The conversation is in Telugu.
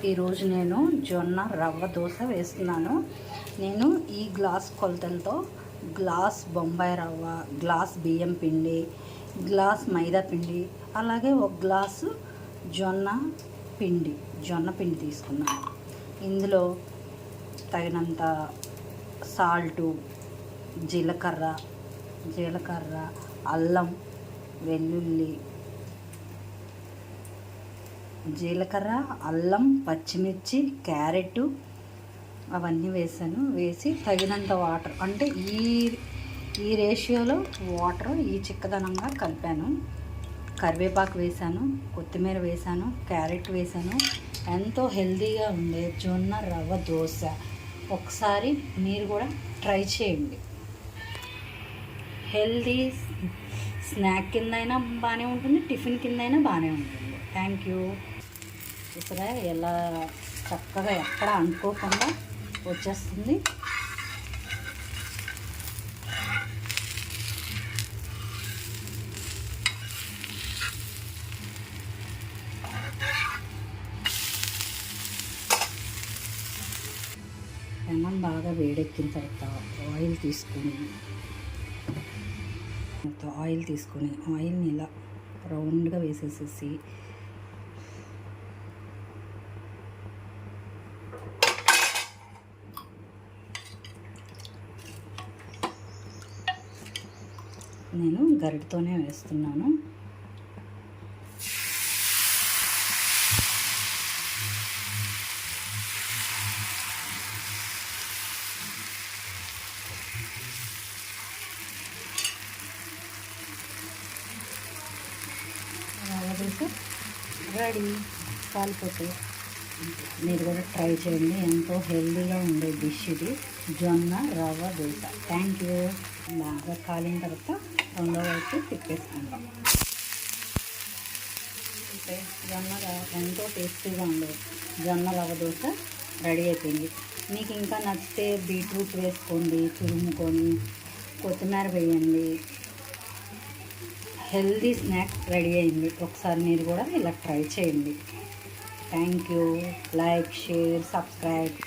ఈరోజు నేను జొన్న రవ్వ దోశ వేస్తున్నాను. నేను ఈ గ్లాస్ కొలతలతో గ్లాస్ బొంబాయి రవ్వ, గ్లాస్ బియ్యం పిండి, గ్లాస్ మైదా పిండి, అలాగే ఒక గ్లాసు జొన్న పిండి తీసుకున్నాను. ఇందులో తగినంత సాల్టు, జీలకర్ర, అల్లం, వెల్లుల్లి, పచ్చిమిర్చి, క్యారెట్ అవన్నీ వేసి తగినంత వాటర్, అంటే ఈ రేషియోలో వాటర్ ఈ చిక్కదనంగా కలిపాను. కరివేపాకు వేసాను, కొత్తిమీర వేసాను, క్యారెట్ వేసాను. ఎంతో హెల్తీగా ఉండే జొన్న రవ్వ దోశ ఒకసారి మీరు కూడా ట్రై చేయండి. హెల్తీ స్నాక్ కిందైనా బాగానే ఉంటుంది, టిఫిన్ కిందైనా బాగానే ఉంటుంది. Thank you. చూసారా ఎలా చక్కగా ఎక్కడ అనుకోకుండా వచ్చేస్తుంది. పెనం బాగా వేడెక్కిన తర్వాత ఆయిల్ తీసుకొని ఆయిల్ని ఇలా రౌండ్గా వేసేసేసి నేను గరిటతోనే వేస్తున్నాను. రవ్వ దోశ రెడీ. కాలిపోతే మీరు కూడా ట్రై చేయండి. ఎంతో హెల్తీగా ఉండే డిష్ ఇది, జొన్న రవ్వ దోశ. Thank you. బాగా కాలిన తర్వాత రెండో వైపు తిప్పేసుకుందాం. అంటే ఎంతో టేస్టీగా ఉండే జొన్న రవ్వ దోశ రెడీ అయిపోయింది. మీకు ఇంకా నచ్చితే బీట్రూట్ వేసుకోండి, తురుముకొని కొత్తిమీర వేయండి. హెల్తీ స్నాక్ రెడీ అయింది. ఒకసారి మీరు కూడా ఇలా ట్రై చేయండి. Thank you. Like, share, subscribe.